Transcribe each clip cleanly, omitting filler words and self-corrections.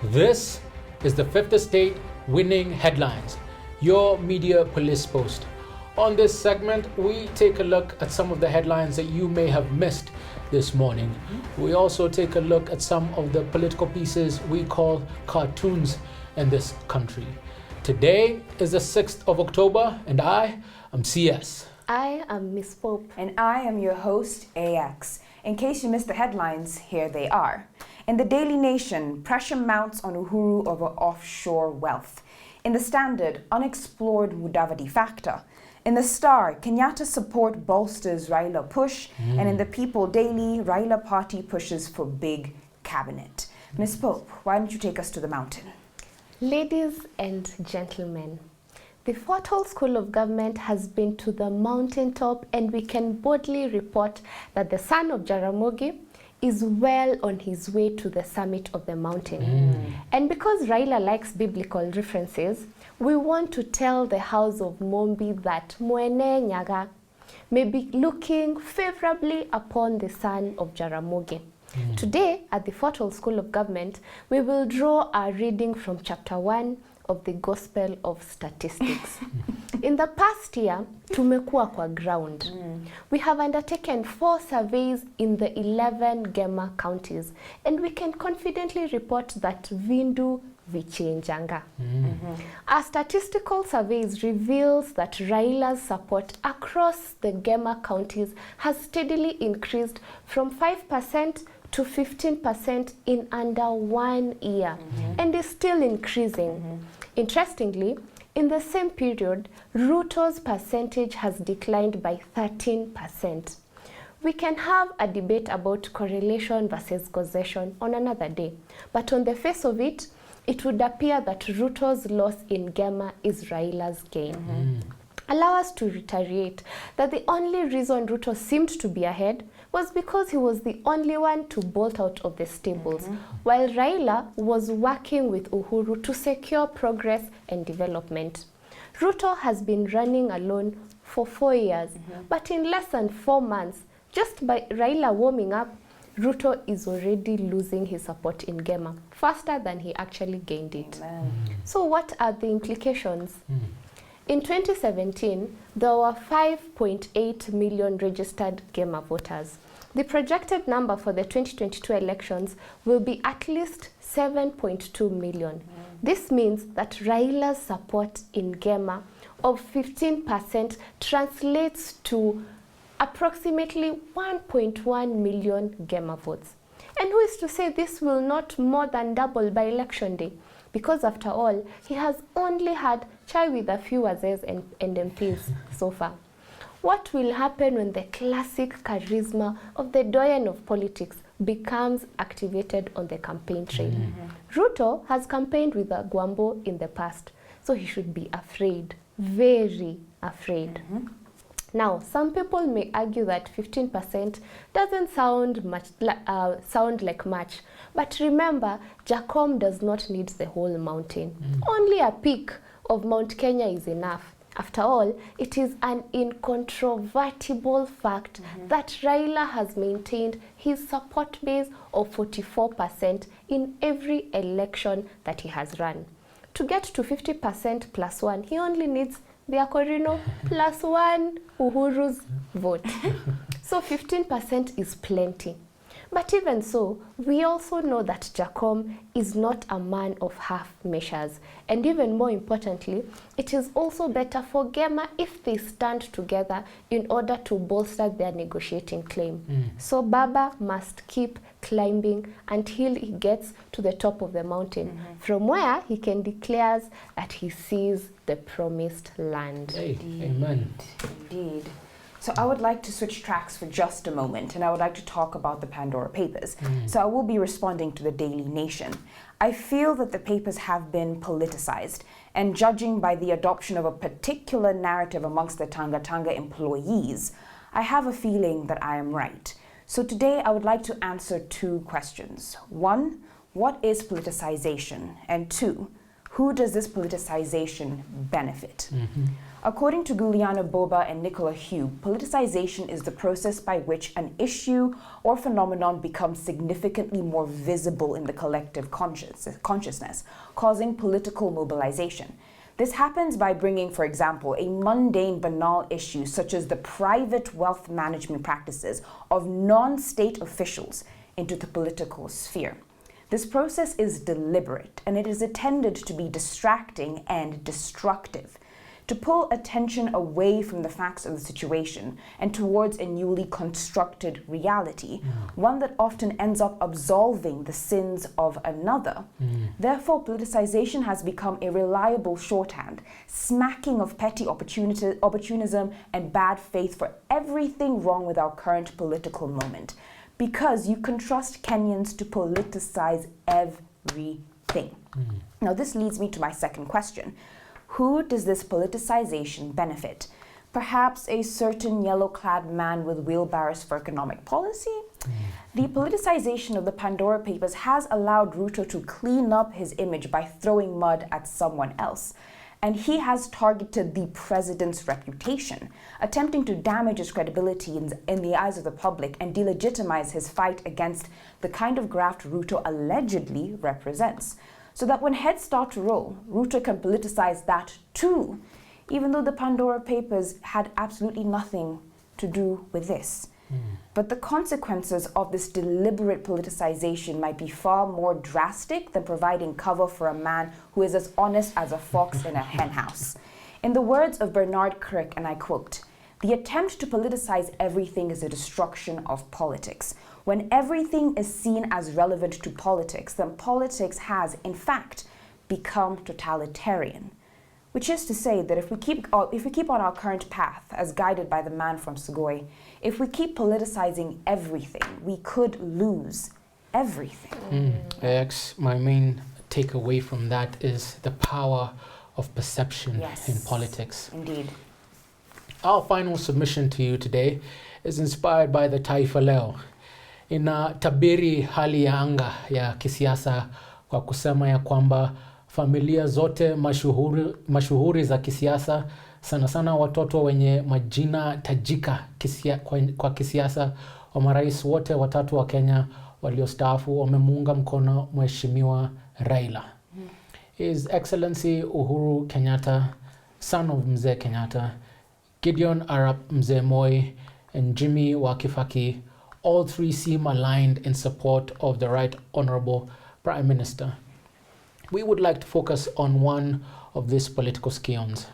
This is the Fifth Estate Winning Headlines, your media police post. On this segment, we take a look at some of the headlines that you may have missed this morning. We also take a look at some of the political pieces we call cartoons in this country. Today is the 6th of October, and I am CS. I am Miss Pope. And I am your host, AX. In case you missed the headlines, here they are. In the Daily Nation, pressure mounts on Uhuru over offshore wealth. In the Standard, unexplored Mudavadi factor. In the Star, Kenyatta support bolsters Raila push. And in the People Daily, Raila party pushes for big cabinet. Miss Pope, why don't you take us to the mountain? Ladies and gentlemen, the Fortal School of Government has been to the mountaintop, and we can boldly report that the son of Jaramogi is well on his way to the summit of the mountain. And because Raila likes biblical references, we want to tell the house of Mombi that Mwene Nyaga may be looking favorably upon the son of Jaramogi. Today, at the Fortal School of Government, we will draw our reading from chapter 1 of the Gospel of Statistics. In the past year, tumekuwa kwa ground. We have undertaken 4 surveys in the 11 Gema counties, and we can confidently report that Vindu vichenjanga. Our statistical surveys reveals that Raila's support across the Gema counties has steadily increased from 5% to 15% in under 1 year, and is still increasing. Interestingly, in the same period, RUTO's percentage has declined by 13%. We can have a debate about correlation versus causation on another day, but on the face of it, it would appear that RUTO's loss in Gema is Raila's gain. Allow us to reiterate that the only reason RUTO seemed to be ahead was because he was the only one to bolt out of the stables, while Raila was working with Uhuru to secure progress and development. RUTO has been running alone for 4 years, but in less than 4 months, just by Raila warming up, RUTO is already losing his support in Gema faster than he actually gained it. So what are the implications? In 2017, there were 5.8 million registered Gema voters. The projected number for the 2022 elections will be at least 7.2 million. This means that Raila's support in Gema of 15% translates to approximately 1.1 million Gema votes. And who is to say this will not more than double by election day? Because after all, he has only had chai with a few wazes and MPs so far. What will happen when the classic charisma of the doyen of politics becomes activated on the campaign trail? RUTO has campaigned with a Gwambo in the past, so he should be afraid, very afraid. Now, some people may argue that 15% doesn't sound like much, but remember, Jacom does not need the whole mountain. Only a peak of Mount Kenya is enough. After all, it is an incontrovertible fact that Raila has maintained his support base of 44% in every election that he has run. To get to 50% plus 1, he only needs the Akorino plus 1 Uhuru's vote. So 15% is plenty. But even so, we also know that Jacom is not a man of half measures. And even more importantly, it is also better for Gema if they stand together in order to bolster their negotiating claim. So Baba must keep climbing until he gets to the top of the mountain, from where he can declare that he sees the promised land. Hey, amen. Indeed. So I would like to switch tracks for just a moment, and I would like to talk about the Pandora Papers. So I will be responding to the Daily Nation. I feel that the papers have been politicized, and judging by the adoption of a particular narrative amongst the Tanga employees, I have a feeling that I am right. So today I would like to answer 2 questions. 1, what is politicization? And 2, Who does this politicization benefit? According to Giuliano Boba and Nicola Hugh, politicization is the process by which an issue or phenomenon becomes significantly more visible in the collective consciousness, causing political mobilization. This happens by bringing, for example, a mundane, banal issue such as the private wealth management practices of non-state officials into the political sphere. This process is deliberate, and it is intended to be distracting and destructive, to pull attention away from the facts of the situation and towards a newly constructed reality, one that often ends up absolving the sins of another. Therefore, politicization has become a reliable shorthand, smacking of petty opportunism and bad faith for everything wrong with our current political moment, because you can trust Kenyans to politicize everything. Now, this leads me to my second question. Who does this politicization benefit? Perhaps a certain yellow-clad man with wheelbarrows for economic policy? The politicization of the Pandora Papers has allowed RUTO to clean up his image by throwing mud at someone else. And he has targeted the president's reputation, attempting to damage his credibility in the eyes of the public and delegitimize his fight against the kind of graft RUTO allegedly represents. So that when heads start to roll, RUTO can politicize that too, even though the Pandora Papers had absolutely nothing to do with this. But the consequences of this deliberate politicization might be far more drastic than providing cover for a man who is as honest as a fox in a henhouse. In the words of Bernard Crick, and I quote, "The attempt to politicize everything is a destruction of politics. When everything is seen as relevant to politics, then politics has, in fact, become totalitarian." Which is to say that if we keep on our current path, as guided by the man from Sugoi, if we keep politicizing everything, we could lose everything. My main takeaway from that is the power of perception in politics. Indeed. Our final submission to you today is inspired by the Taifa Leo. Inatabiri hali ya anga ya kisiasa kwa kusema ya kwamba familia zote mashuhuri za kisiasa, sana sana watoto wenye majina tajika kwa kisiasa wa marais wote watatu wa Kenya waliostaafu wamemuunga mkono Mheshimiwa Raila. His Excellency Uhuru Kenyatta, son of Mzee Kenyatta, Gideon Arap Mzee Moi, and Jimmy wa Kibaki, all three seem aligned in support of the Right Honorable Prime Minister. We would like to focus on one of these political scions.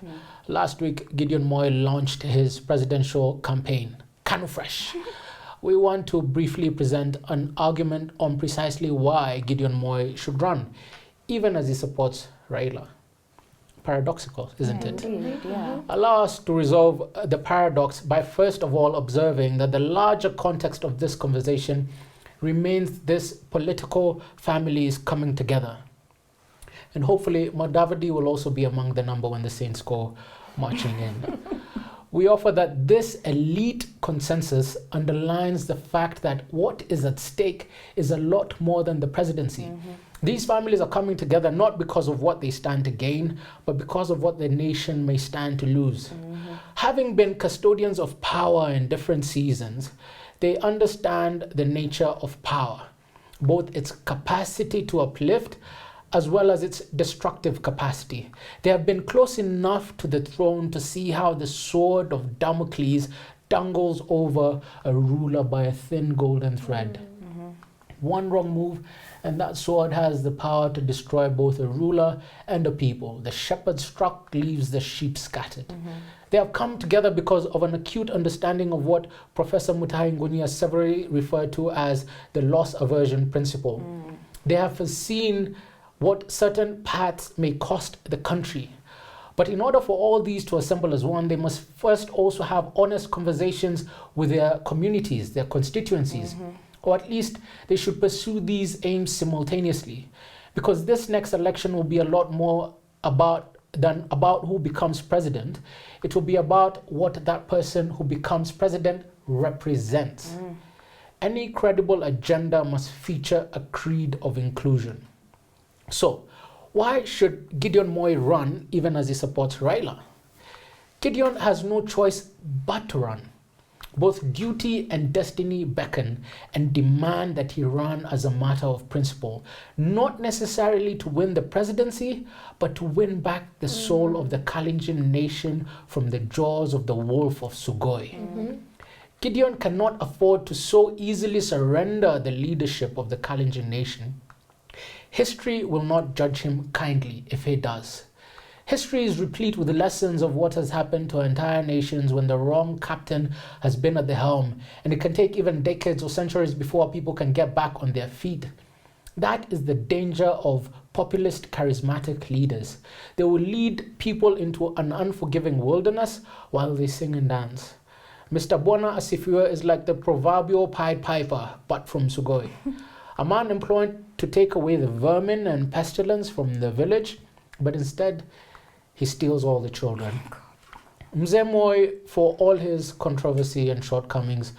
Last week, Gideon Moi launched his presidential campaign, Kanu Fresh. We want to briefly present an argument on precisely why Gideon Moi should run, even as he supports Raila. Paradoxical, isn't it? Indeed, yeah. Allow us to resolve the paradox by first of all observing that the larger context of this conversation remains this political families coming together. And hopefully Madavadi will also be among the number when the Saints go marching in. We offer that this elite consensus underlines the fact that what is at stake is a lot more than the presidency. These families are coming together not because of what they stand to gain, but because of what the nation may stand to lose. Having been custodians of power in different seasons, they understand the nature of power, both its capacity to uplift as well as its destructive capacity. They have been close enough to the throne to see how the sword of Damocles dangles over a ruler by a thin golden thread. One wrong move, and that sword has the power to destroy both a ruler and a people. The shepherd struck leaves the sheep scattered. They have come together because of an acute understanding of what Professor Mutahi Ngunia severally referred to as the loss aversion principle. They have foreseen what certain paths may cost the country. But in order for all these to assemble as one, they must first also have honest conversations with their communities, their constituencies, or at least they should pursue these aims simultaneously, because this next election will be a lot more than about who becomes president. It will be about what that person who becomes president represents. Any credible agenda must feature a creed of inclusion. So, Why should Gideon Moi run even as he supports Raila? Gideon has no choice but to run. Both duty and destiny beckon and demand that he run as a matter of principle, not necessarily to win the presidency, but to win back the soul of the Kalenjin nation from the jaws of the wolf of Sugoi. Gideon cannot afford to so easily surrender the leadership of the Kalenjin nation. History will not judge him kindly if he does. History is replete with the lessons of what has happened to entire nations when the wrong captain has been at the helm, and it can take even decades or centuries before people can get back on their feet. That is the danger of populist, charismatic leaders. They will lead people into an unforgiving wilderness while they sing and dance. Mr. Bona Asifua is like the proverbial Pied Piper, but from Sugoi. A man employed to take away the vermin and pestilence from the village, but instead he steals all the children. Mzee Moi, for all his controversy and shortcomings,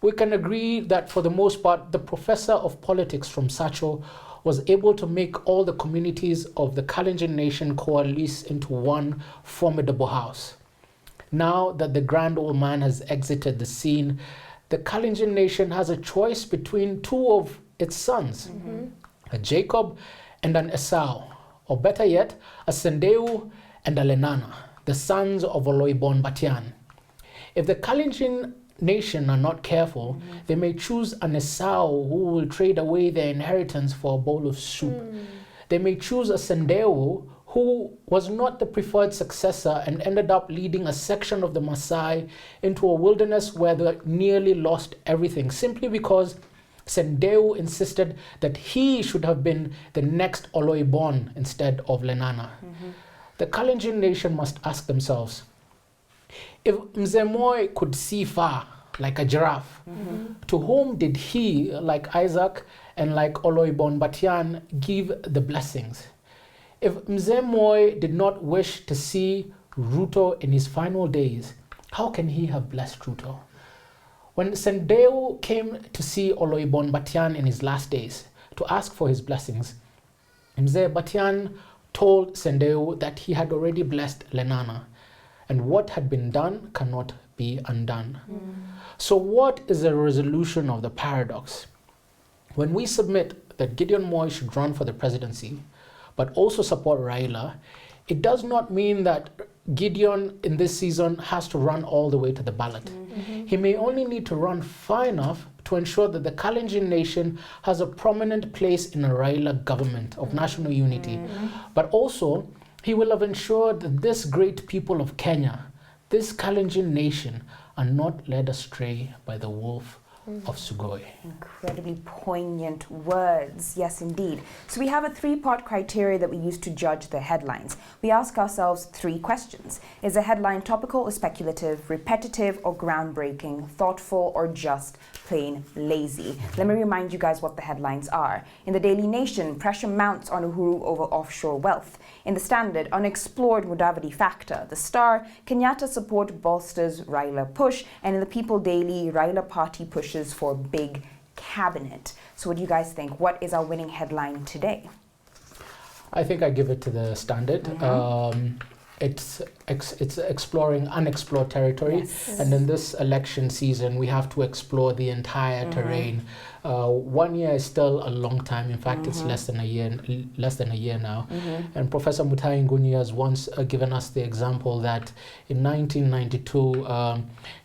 we can agree that for the most part, the professor of politics from Sacho was able to make all the communities of the Kalenjin nation coalesce into one formidable house. Now that the grand old man has exited the scene, the Kalenjin nation has a choice between two of its sons, a Jacob and an Esau, or better yet, a Sendeu and a Lenana, the sons of Oloibon Batian. If the Kalenjin nation are not careful, they may choose an Esau who will trade away their inheritance for a bowl of soup. They may choose a Sendeu who was not the preferred successor and ended up leading a section of the Maasai into a wilderness where they nearly lost everything, simply because Sendeu insisted that he should have been the next Oloibon instead of Lenana. The Kalenjin nation must ask themselves, if Mzee Moi could see far like a giraffe, to whom did he, like Isaac and like Oloibon Batian, give the blessings? If Mzee Moi did not wish to see RUTO in his final days, how can he have blessed RUTO? When Sendeu came to see Oloibon Batian in his last days to ask for his blessings, Mzee Batian told Sendeu that he had already blessed Lenana, and what had been done cannot be undone. So what is the resolution of the paradox? When we submit that Gideon Moi should run for the presidency, but also support Raila, it does not mean that Gideon in this season has to run all the way to the ballot. He may only need to run far enough to ensure that the Kalenjin nation has a prominent place in a Raila government of national unity. But also, he will have ensured that this great people of Kenya, this Kalenjin nation, are not led astray by the wolf of Sugoi. Incredibly poignant words. Yes, indeed. So we have a three-part criteria that we use to judge the headlines. We ask ourselves three questions. Is a headline topical or speculative, repetitive or groundbreaking, thoughtful or just plain lazy? Let me remind you guys what the headlines are. In the Daily Nation, pressure mounts on Uhuru over offshore wealth. In the Standard, unexplored Mudavadi factor. The Star, Kenyatta support bolsters Raila push. And in the People Daily, Raila party pushes for big cabinet. So what do you guys think? What is our winning headline today? I think I give it to the Standard. It's exploring unexplored territory, and in this election season we have to explore the entire terrain. 1 year is still a long time. In fact, it's less than a year now. And Professor Mutai Ngunya has once given us the example that in 1992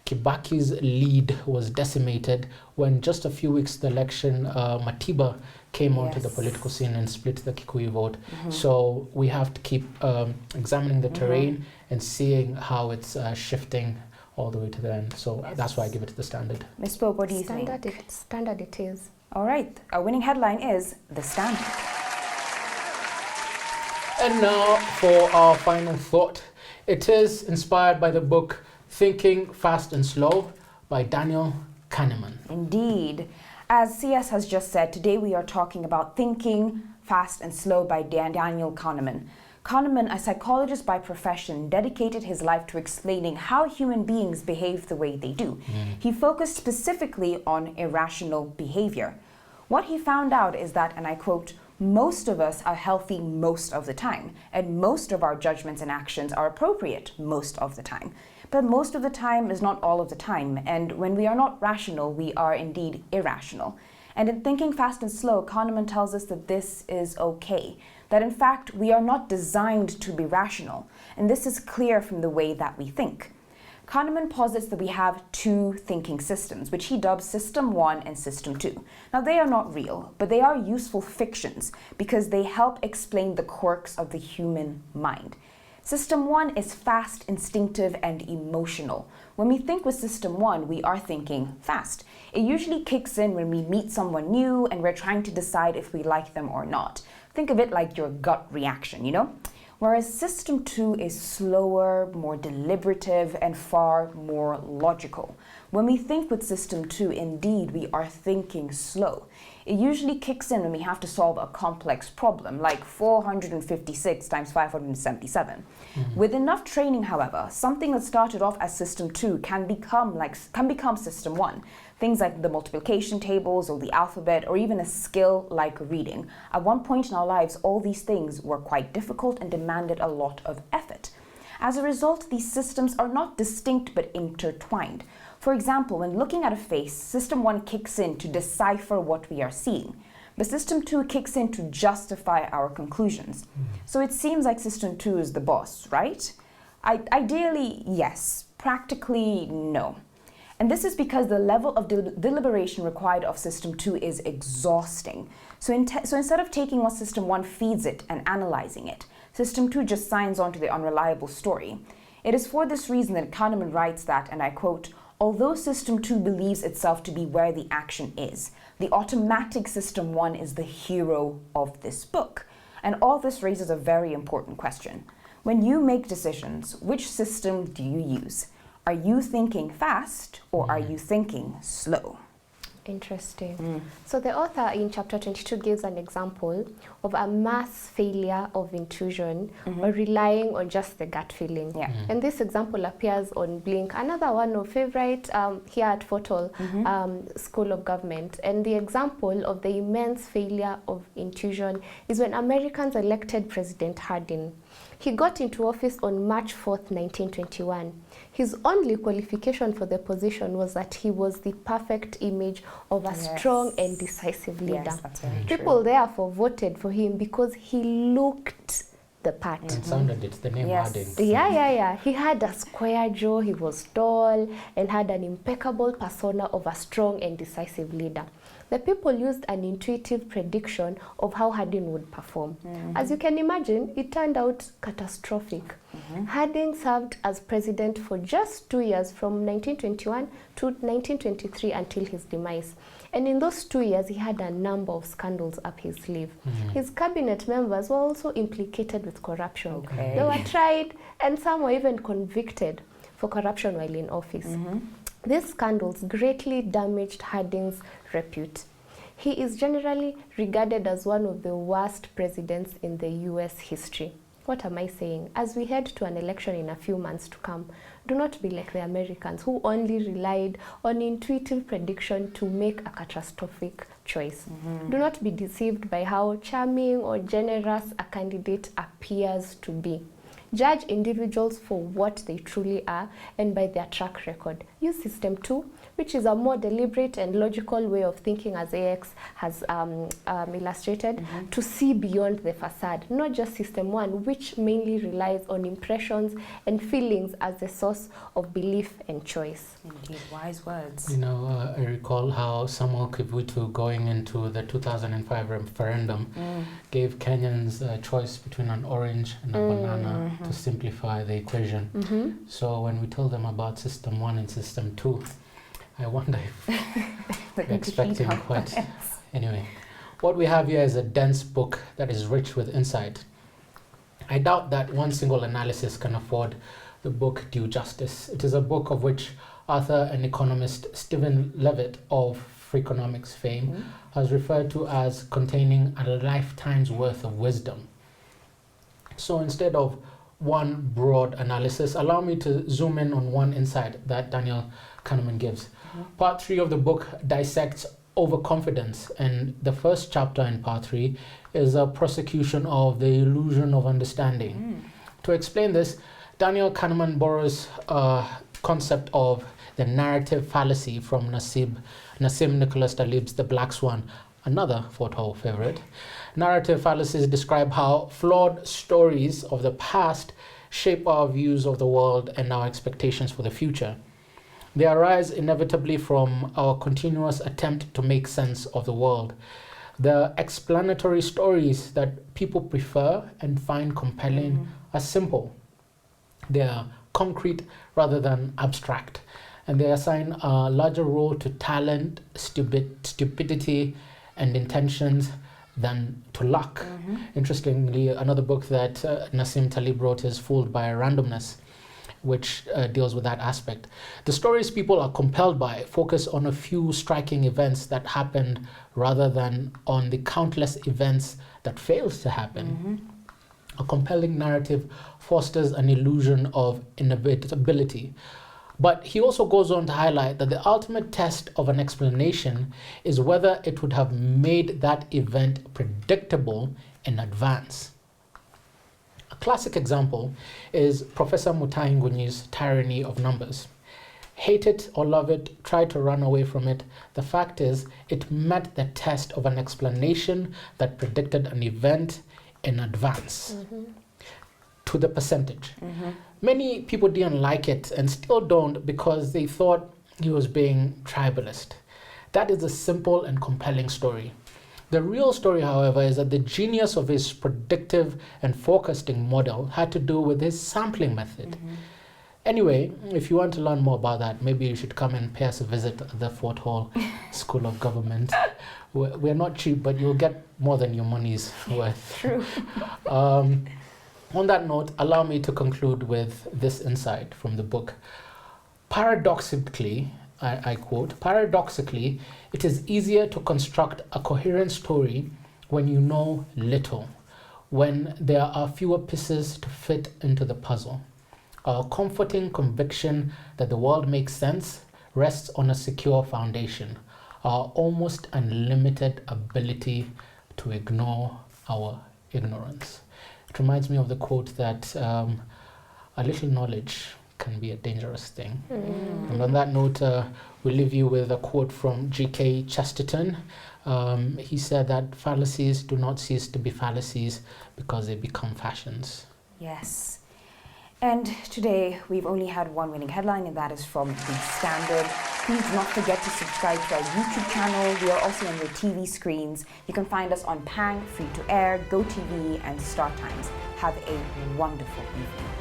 Kibaki's lead was decimated when just a few weeks to the election Matiba came onto the political scene and split the Kikuyu vote. So we have to keep examining the terrain and seeing how it's shifting all the way to the end. So that's why I give it to the Standard. Ms. Pope, what do you think? Standard it is. All right, our winning headline is the Standard. And now for our final thought. It is inspired by the book Thinking Fast and Slow by Daniel Kahneman. Indeed. As CS has just said, today we are talking about Thinking Fast and Slow by Daniel Kahneman. Kahneman, a psychologist by profession, dedicated his life to explaining how human beings behave the way they do. He focused specifically on irrational behavior. What he found out is that, and I quote, Most of us are healthy most of the time, and most of our judgments and actions are appropriate most of the time. But most of the time is not all of the time, and when we are not rational, we are indeed irrational. And in Thinking Fast and Slow, Kahneman tells us that this is okay, that in fact we are not designed to be rational, and this is clear from the way that we think. Kahneman posits that we have two thinking systems, which he dubs System 1 and System 2. Now, they are not real, but they are useful fictions because they help explain the quirks of the human mind. System 1 is fast, instinctive, and emotional. When we think with System 1, we are thinking fast. It usually kicks in when we meet someone new and we're trying to decide if we like them or not. Think of it like your gut reaction, you know? Whereas System 2 is slower, more deliberative, and far more logical. When we think with System 2, indeed, we are thinking slow. It usually kicks in when we have to solve a complex problem, like 456 times 577. With enough training, however, something that started off as System 2 can become System 1. Things like the multiplication tables or the alphabet or even a skill like reading. At one point in our lives, all these things were quite difficult and demanded a lot of effort. As a result, these systems are not distinct but intertwined. For example, when looking at a face, System 1 kicks in to decipher what we are seeing, but System 2 kicks in to justify our conclusions. So it seems like System 2 is the boss, right? Ideally, yes. Practically, no. And this is because the level of deliberation required of System 2 is exhausting. So instead of taking what System 1 feeds it and analyzing it, System 2 just signs on to the unreliable story. It is for this reason that Kahneman writes that, and I quote, "Although System 2 believes itself to be where the action is, the automatic System 1 is the hero of this book." And all this raises a very important question. When you make decisions, which system do you use? Are you thinking fast or are you thinking slow? Interesting. So the author in chapter 22 gives an example of a mass failure of intuition or relying on just the gut feeling. And this example appears on Blink, another one of favorite here at Fortal School of Government. And the example of the immense failure of intuition is when Americans elected President Harding. He got into office on March 4th, 1921. His only qualification for the position was that he was the perfect image of a strong and decisive leader. Yes, that's very true. People therefore voted for him because he looked the part. It sounded, it's the name Harding. Yeah. He had a square jaw, he was tall, and had an impeccable persona of a strong and decisive leader. The people used an intuitive prediction of how Harding would perform. As you can imagine, it turned out catastrophic. Harding served as president for just 2 years, from 1921 to 1923, until his demise. And in those 2 years, he had a number of scandals up his sleeve. His cabinet members were also implicated with corruption. They were tried, and some were even convicted for corruption while in office. These scandals greatly damaged Harding's repute. He is generally regarded as one of the worst presidents in the US history. What am I saying? As we head to an election in a few months to come, do not be like the Americans who only relied on intuitive prediction to make a catastrophic choice. Do not be deceived by how charming or generous a candidate appears to be. Judge individuals for what they truly are and by their track record. Use System 2, which is a more deliberate and logical way of thinking, as AX has illustrated, to see beyond the facade, not just System 1, which mainly relies on impressions and feelings as the source of belief and choice. Indeed, wise words. You know, I recall how Samuel Kivutu, going into the 2005 referendum, gave Kenyans a choice between an orange and a banana to simplify the equation. So when we told them about System 1 and System 2, I wonder if they're expecting quite... Anyway, what we have here is a dense book that is rich with insight. I doubt that one single analysis can afford the book due justice. It is a book of which author and economist Stephen Levitt of Freakonomics fame has referred to as containing a lifetime's worth of wisdom. So instead of one broad analysis, allow me to zoom in on one insight that Daniel Kahneman gives. Part 3 of the book dissects overconfidence. And the first chapter in part 3 is a prosecution of the illusion of understanding. To explain this, Daniel Kahneman borrows a concept of the narrative fallacy from Nassim Nicholas Taleb's The Black Swan, another Fort Hall favorite. Narrative fallacies describe how flawed stories of the past shape our views of the world and our expectations for the future. They arise inevitably from our continuous attempt to make sense of the world. The explanatory stories that people prefer and find compelling are simple. They are concrete rather than abstract, and they assign a larger role to talent, stupidity, and intentions than to luck. Interestingly, another book that Nassim Taleb wrote is Fooled by Randomness, which deals with that aspect. The stories people are compelled by focus on a few striking events that happened rather than on the countless events that failed to happen. A compelling narrative fosters an illusion of inevitability. But he also goes on to highlight that the ultimate test of an explanation is whether it would have made that event predictable in advance. A classic example is Professor Mutai Ngunyi's Tyranny of Numbers. Hate it or love it, try to run away from it. The fact is, it met the test of an explanation that predicted an event in advance to the percentage. Many people didn't like it and still don't because they thought he was being tribalist. That is a simple and compelling story. The real story, however, is that the genius of his predictive and forecasting model had to do with his sampling method. Anyway, if you want to learn more about that, maybe you should come and pay us a visit at the Fort Hall School of Government. We're not cheap, but you'll get more than your money's worth. True. On that note, allow me to conclude with this insight from the book. Paradoxically, I quote, paradoxically, it is easier to construct a coherent story when you know little, when there are fewer pieces to fit into the puzzle. Our comforting conviction that the world makes sense rests on a secure foundation, our almost unlimited ability to ignore our ignorance. It reminds me of the quote that a little knowledge can be a dangerous thing. And on that note, we leave you with a quote from G.K. Chesterton. He said that fallacies do not cease to be fallacies because they become fashions. Yes. And today we've only had one winning headline, and that is from The Standard. Please do not forget to subscribe to our YouTube channel. We are also on your TV screens. You can find us on Pang, Free to Air, GoTV, and Star Times. Have a wonderful evening.